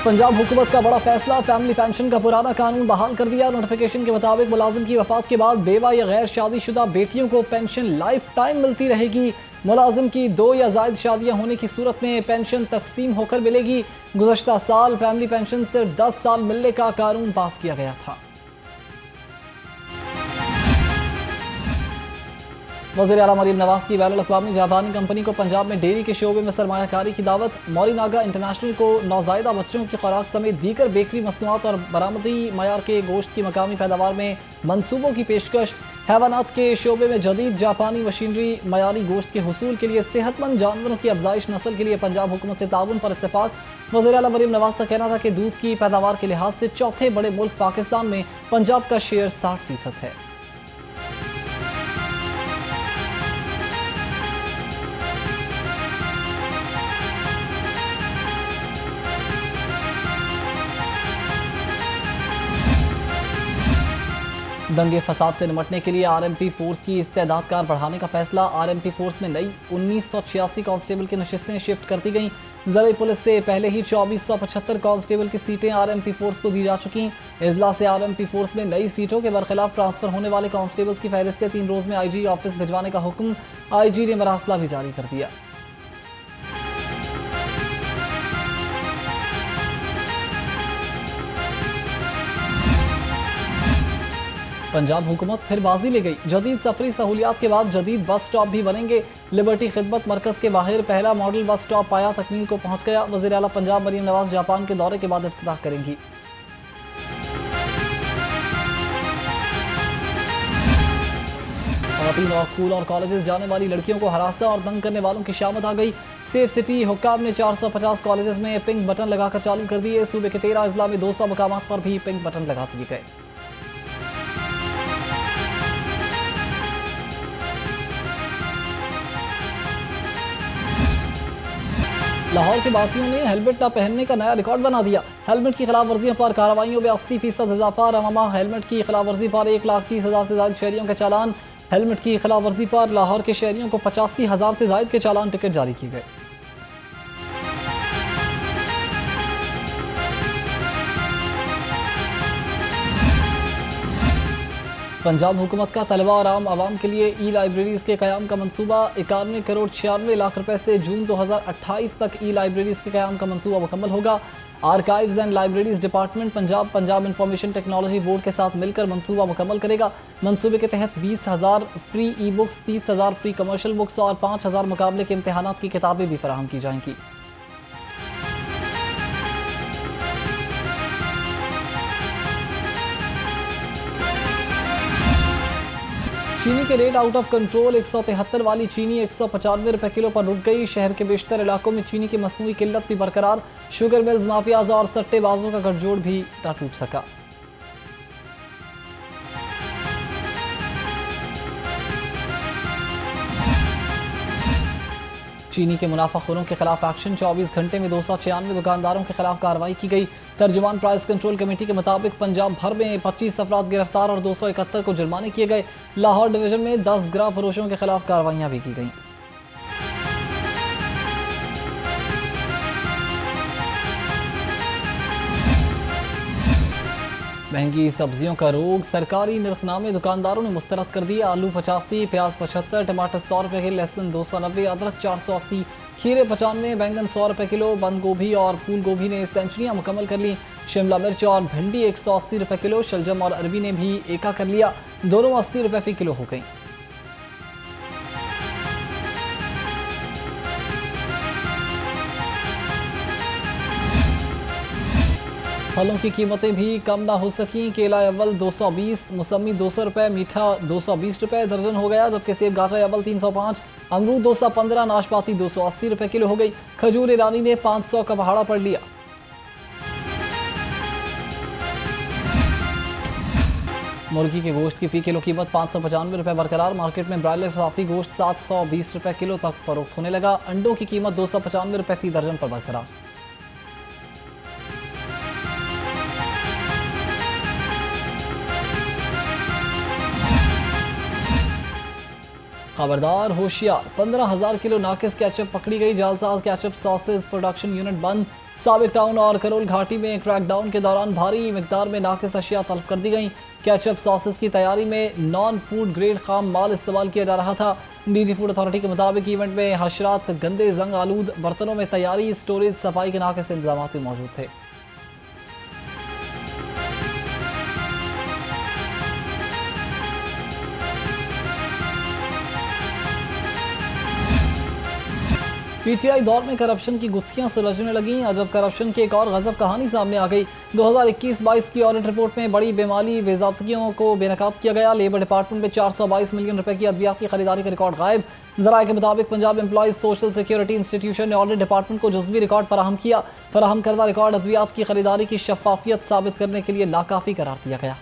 पंजाब हुकूमत का बड़ा फैसला, फैमिली पेंशन का पुराना कानून बहाल कर दिया। नोटिफिकेशन के मुताबिक मुलाजिम की वफात के बाद बेवा या गैर शादीशुदा बेटियों को पेंशन लाइफ टाइम मिलती रहेगी। मुलाजिम की 2 या ज़ायद शादियां होने की सूरत में पेंशन तकसीम होकर मिलेगी। गुज़श्ता साल फैमिली पेंशन सिर्फ 10 साल मिलने का कानून पास किया गया था। वज़ीर आला मरीम नवाज की बैनुल अक़वामी जापानी कंपनी को पंजाब में डेयरी के शोबे में सरमायाकारी की दावत। मौरीनागा इंटरनेशनल को नौज़ायदा बच्चों की खुराक समेत दीगर बेकरी मसनूआत और बरामदी मयार के गोश्त की मकामी पैदावार में मनसूबों की पेशकश। हैवानात के शोबे में जदीद जापानी मशीनरी, मयारी गोश्त के हुसूल के लिए सेहतमंद जानवरों की अफजाइश नस्ल के लिए पंजाब हुकूमत से ताउन पर इत्तेफाक। वज़ीर आला मरीम नवाज का कहना था कि दूध की पैदावार के लिहाज से चौथे बड़े मुल्क पाकिस्तान में पंजाब का शेयर 60% है। दंगे फसाद से निपटने के लिए आरएमपी फोर्स की इस्तेदाद कार बढ़ाने का फैसला। आरएमपी फोर्स में नई 1986 कांस्टेबल की नशिस्तें शिफ्ट कर दी गईं। ज़िले पुलिस से पहले ही 2475 कांस्टेबल की सीटें आरएमपी फोर्स को दी जा चुकी। इजलास से आरएमपी फोर्स में नई सीटों के बरखिलाफ ट्रांसफर होने वाले कांस्टेबल्स की फहरिस्तें 3 रोज में आईजी ऑफिस भिजवाने का हुक्म। आईजी ने मरासला भी जारी कर दिया। पंजाब हुकूमत फिर बाजी ले गई। जदीद सफरी सहूलियात के बाद जदीद बस स्टॉप भी बनेंगे। लिबर्टी खिदमत मरकज के बाहर पहला मॉडल बस स्टॉप पाया तकमील को पहुंच गया। वज़ीर आला पंजाब मरीम नवाज जापान के दौरे के बाद इफ्तिताह करेंगी। खवातीन और स्कूल और कॉलेजेस जाने वाली लड़कियों को हरासा और दंग करने वालों की शामत आ गई। सेफ सिटी हुक्काम ने 450 कॉलेजेस में पिंक बटन लगाकर चालू कर दिए। सूबे के 13 अजला में 200 मकामात पर भी पिंक बटन लगा दिए गए। लाहौर के वासियों ने हेलमेट न पहनने का नया रिकॉर्ड बना दिया। हेलमेट की खिलाफ वर्जियों पर कार्रवाइयों में 80% इजाफा। रवामा हेलमेट की खिलाफ वर्जी पर 1,30,000 से ज्यादा शहरियों के चालान। हेलमेट की खिलाफ वर्जी पर लाहौर के शहरियों को 85,000 से ज्यादा के चालान टिकट जारी किए गए। पंजाब हुकूमत का तलबा और आवाम के लिए ई लाइब्रेरीज के क़याम का मनसूबा। 91 करोड़ 96 लाख रुपए से जून 2028 तक ई लाइब्रेरीज के क़याम का मनसूबा मुकम्मल होगा। Archives and libraries department Punjab information technology board के साथ मिलकर मनसूबा मुकम्मल करेगा। मनसूबे के तहत 20,000 free e books, 30,000 free commercial books और 5,000 मुकाबले के इम्तहानात की किताबें भी फराहम की जाएंगी। चीनी के रेट आउट ऑफ कंट्रोल। 173 वाली चीनी 195 रुपए किलो पर रुक गई। शहर के बेशतर इलाकों में चीनी की मसनूई किल्लत भी बरकरार। शुगर मिल्स, माफियाज और सट्टेबाजों का गठजोड़ भी न टूट सका। चीनी के मुनाफाखोरों के खिलाफ एक्शन। 24 घंटे में 296 दुकानदारों के खिलाफ कार्रवाई की गई। तर्जुमान प्राइस कंट्रोल कमेटी के मुताबिक पंजाब भर में 25 अफराद गिरफ्तार और 271 को जुर्माने किए गए। लाहौर डिवीजन में 10 ग्राह फरोशों के खिलाफ कार्रवाइयां भी की गई। महंगी सब्जियों का रोग। सरकारी निर्खनामे दुकानदारों ने मुस्तरद कर दिए। आलू 85, प्याज 75, टमाटर 100 रुपए के, लहसुन 290, अदरक 480, खीरे 95, बैंगन 100 रुपए किलो। बंद गोभी और फूल गोभी ने सेंचुरियां मुकम्मल कर ली। शिमला मिर्च और भिंडी 180 रुपए किलो। शलजम और अरबी ने भी एका कर लिया। दोनों 80 रुपए फी किलो हो गई। फलों की कीमतें भी कम ना हो सकी। केला अव्वल 220, मौसमी 200 रुपए, मीठा 220 रुपए दर्जन हो गया, जबकि सेब गाजर अव्वल 305, अमरूद 215, नाशपाती 280 रुपए किलो हो गई। खजूर ईरानी ने 500 का पहाड़ा पड़ लिया। मुर्गी के गोश्त की फी किलो कीमत 595 रुपए बरकरार। मार्केट में ब्रायलर इजाफी गोश्त 720 रुपए किलो तक फरोख्त होने लगा। अंडों की कीमत 295 रुपए फी दर्जन पर बरकरार। खबरदार होशियार, 15,000 किलो नाकिस कैचअप पकड़ी गई। जालसाज कैचअप सॉसेज प्रोडक्शन यूनिट बंद। साबिक टाउन और करोल घाटी में क्रैकडाउन के दौरान भारी मिकदार में नाकिस अशिया तलब कर दी गई। केचप सॉसेस की तैयारी में नॉन फूड ग्रेड खाम माल इस्तेमाल किया जा रहा था। निजी फूड अथॉरिटी के मुताबिक इवेंट में हशरात, गंदे जंग आलूद बर्तनों में तैयारी, स्टोरेज, सफाई के नाकिस इंतजाम भी मौजूद थे। पीटीआई दौर में करप्शन की गुत्थियां सुलझने लगीं। अजब करप्शन की एक और गजब कहानी सामने आ गई। 2021-22 की ऑडिट रिपोर्ट में बड़ी बेमाली बेज़ाब्तियों को बेनकाब किया गया। लेबर डिपार्टमेंट में 422 मिलियन रुपए की अद्वियात की खरीदारी का रिकॉर्ड गायब। जराये के मुताबिक Punjab employees social security institution ने ऑडिट डिपार्टमेंट को जुज़वी रिकॉर्ड फराहम किया। फराहम करदा रिकॉर्ड अद्वियात की खरीदारी की शफाफियत साबित करने के लिए नाकाफी करार दिया गया।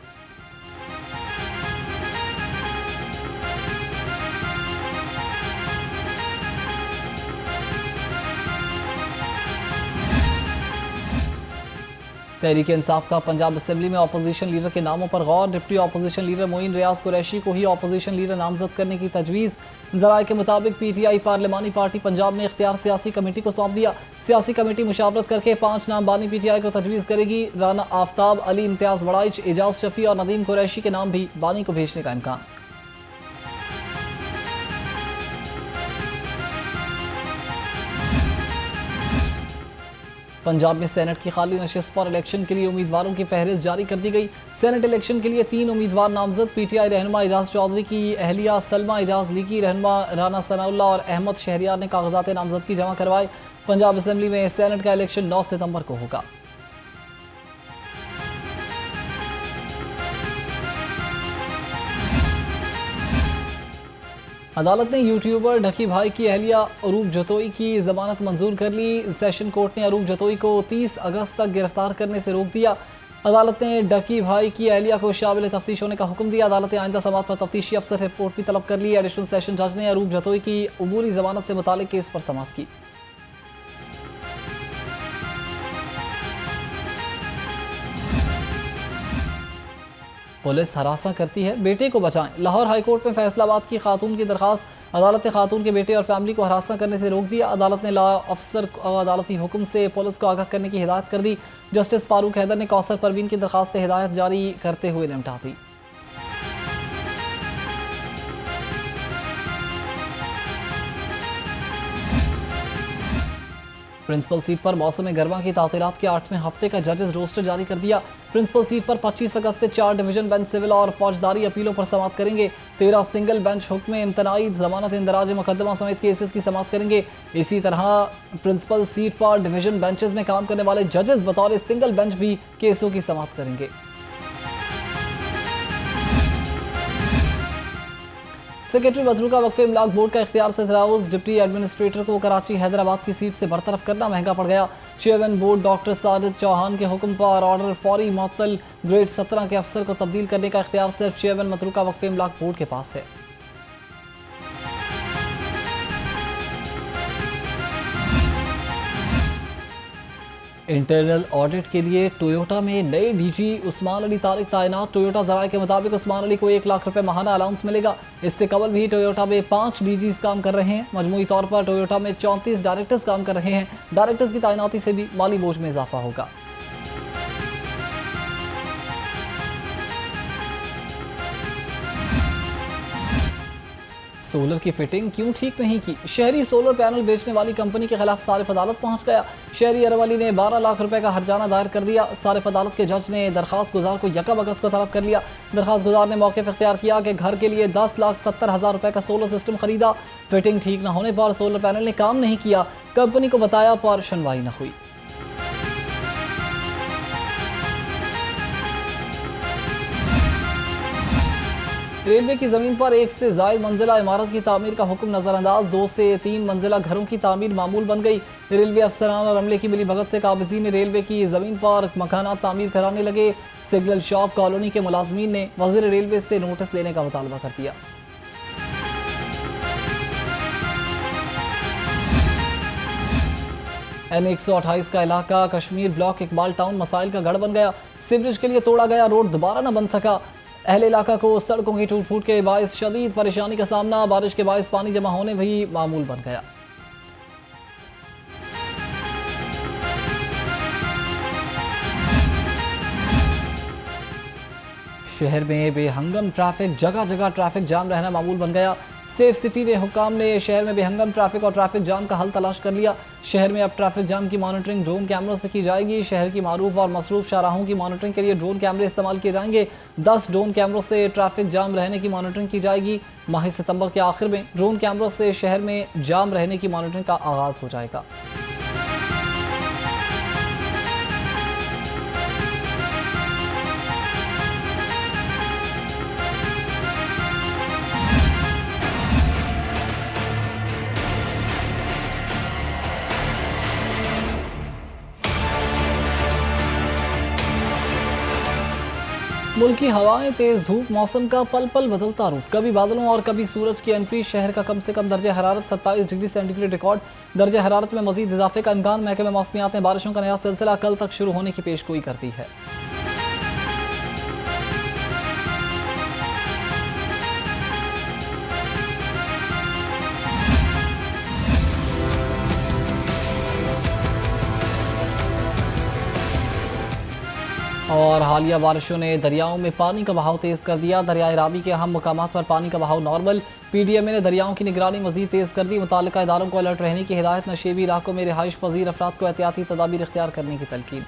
तहरीक इंसाफ का पंजाब असेंबली में अपोजिशन लीडर के नामों पर गौर। डिप्टी अपोजिशन लीडर मोइन रियाज कुरैशी को ही अपोजिशन लीडर नामजद करने की तजवीज़। जराये के मुताबिक पीटीआई पार्लिमानी पार्टी पंजाब ने इख्तियार सियासी कमेटी को सौंप दिया। सियासी कमेटी मुशावरत करके 5 नाम बानी पीटीआई को तजवीज़ करेगी। राना आफ्ताब, अली इम्तियाज़ बड़ाइच, एजाज शफी और नदीम कुरैशी के नाम भी बानी को भेजने का इम्कान। पंजाब में सेनेट की खाली नशिस्त पर इलेक्शन के लिए उम्मीदवारों की फहरिस्त जारी कर दी गई। सेनेट इलेक्शन के लिए 3 उम्मीदवार नामजद। पीटीआई रहनुमा एजाज चौधरी की अहलिया सलमा एजाज, लीगी रहनुमा राना सनाउल्लाह और अहमद शहरियार ने कागजात नामजदगी जमा करवाए। पंजाब असेंबली में सेनेट का इलेक्शन 9 सितंबर को होगा। अदालत ने यूट्यूबर ढकी भाई की अहलिया अरूप जतोई की जमानत मंजूर कर ली। सेशन कोर्ट ने अरूप जतोई को 30 अगस्त तक गिरफ्तार करने से रोक दिया। अदालत ने ढकी भाई की अहलिया को शामिल तफ्तीश होने का हुक्म दिया। अदालत ने आइंदा समात पर तफ्तीशी अफसर रिपोर्ट भी तलब कर ली। एडिशनल सेशन जज ने अरूप जतोई की उमूरी जमानत से मुतालिक केस पर समात की। पुलिस हरासा करती है, बेटे को बचाएं। लाहौर हाईकोर्ट में फैसलाबाद की खातून की दरखास्त। अदालत ने खातून के बेटे और फैमिली को हरासा करने से रोक दिया। अदालत ने लॉ अफसर को अदालती हुक्म से पुलिस को आगाह करने की हिदायत कर दी। जस्टिस फारूक हैदर ने कौसर परवीन की दरखास्त हिदायत जारी करते हुए निपटा दी। प्रिंसिपल सीट पर मौसम गर्मा की तातीलात के 8वें हफ्ते का जजेस रोस्टर जारी कर दिया। प्रिंसिपल सीट पर 25 अगस्त से 4 डिवीजन बेंच सिविल और फौजदारी अपीलों पर समाअत करेंगे। 13 सिंगल बेंच हुक्म इम्तनाई, जमानत, इंदराज मुकदमा समेत केसेस की समाअत करेंगे। इसी तरह प्रिंसिपल सीट पर डिवीजन बेंचेस में काम करने वाले जजेस बतौर सिंगल बेंच भी केसों की समाअत करेंगे। सेक्रेटरी मतरूका वक्फे इमलाक बोर्ड का इख्तियार से तजावुज़। डिप्टी एडमिनिस्ट्रेटर को कराची हैदराबाद की सीट से बरतरफ करना महंगा पड़ गया। Chairman board doctor Sajid Chauhan के हुक्म पर ऑर्डर फौरी मुअत्तल। ग्रेड 17 के अफसर को तब्दील करने का इख्तियार सिर्फ चेयरमैन मतरूका वक्फे इमलाक बोर्ड के पास है। इंटरनल ऑडिट के लिए टोयोटा में नए डीजी उस्मान अली तारिक तैनात। टोयोटा जराये के मुताबिक उस्मान अली को 1 लाख रुपए माहाना अलाउंस मिलेगा। इससे कबल भी टोयोटा में 5 डीजीज काम कर रहे हैं। मजमूई तौर पर टोयोटा में 34 डायरेक्टर्स काम कर रहे हैं। डायरेक्टर्स की तैनाती से भी माली बोझ में इजाफा होगा। सोलर की फिटिंग क्यों ठीक नहीं की? शहरी सोलर पैनल बेचने वाली कंपनी के खिलाफ सारिफ अदालत पहुंच गया। शहरी अरवली ने 12 लाख रुपए का हर्जाना दायर कर दिया। सारिफ अदालत के जज ने दरखास्त गुजार को 1 अगस्त को तलब कर लिया। दरखास्त गुजार ने मौके पर इख्तियार किया कि घर के लिए 10,70,000 रुपए का सोलर सिस्टम खरीदा। फिटिंग ठीक न होने पर सोलर पैनल ने काम नहीं किया। कंपनी को बताया पर सुनवाई न हुई। रेलवे की जमीन पर 1 से ज़ायद मंजिला इमारत की तामीर का हुक्म नजरअंदाज। 2 से 3 मंजिला घरों की तामीर मामूल बन गई। रेलवे अफसरान और अमले की मिली भगत से काबिज़ीन रेलवे की जमीन पर मकानात तामीर कराने लगे। सिग्नल शॉप कॉलोनी के मुलाजमीन ने वज़ीर रेलवे से नोटिस लेने का मुतालबा कर दिया। N128 का इलाका कश्मीर ब्लॉक इकबाल टाउन मसाइल का गढ़ बन गया। सीवरेज के लिए तोड़ा गया रोड दोबारा न बन सका। अहले इलाका को सड़कों की टूट फूट के बायस शदीद परेशानी का सामना। बारिश के बायस पानी जमा होने भी मामूल बन गया। शहर में बेहंगम ट्रैफिक, जगह जगह ट्रैफिक जाम रहना मामूल बन गया। सेफ सिटी ने हुक्काम ने शहर में बेहंगम ट्रैफिक और ट्रैफिक जाम का हल तलाश कर लिया। शहर में अब ट्रैफिक जाम की मॉनिटरिंग ड्रोन कैमरों से की जाएगी। शहर की मारूफ और मसरूफ शाहराहों की मॉनिटरिंग के लिए ड्रोन कैमरे इस्तेमाल किए जाएंगे। 10 ड्रोन कैमरों से ट्रैफिक जाम रहने की मॉनिटरिंग की जाएगी। माह सितंबर के आखिर में ड्रोन कैमरों से शहर में जाम रहने की मॉनिटरिंग का आगाज हो जाएगा। मुल्क की हवाएं, तेज धूप, मौसम का पल पल बदलता रूप, कभी बादलों और कभी सूरज की एंट्री। शहर का कम से कम दर्जा हरारत 27 डिग्री सेंटीग्रेड रिकॉर्ड। दर्जा हरारत में मजीद इजाफे का इम्कान। महकमे मौसमियात ने बारिशों का नया सिलसिला कल तक शुरू होने की पेशगोई कर दी है। और हालिया बारिशों ने दरियाओं में पानी का बहाव तेज़ कर दिया। दरियाए रावी के अहम मुकामात पर पानी का बहाव नॉर्मल। PDMA ने दरियाओं की निगरानी मजीद तेज़ कर दी। मुताल्लिका इदारों को अलर्ट रहने की हिदायत। नशेबी इलाकों में रिहाइश पजीर अफराद को एहतियाती तदाबीर इख्तियार करने की तलकीन।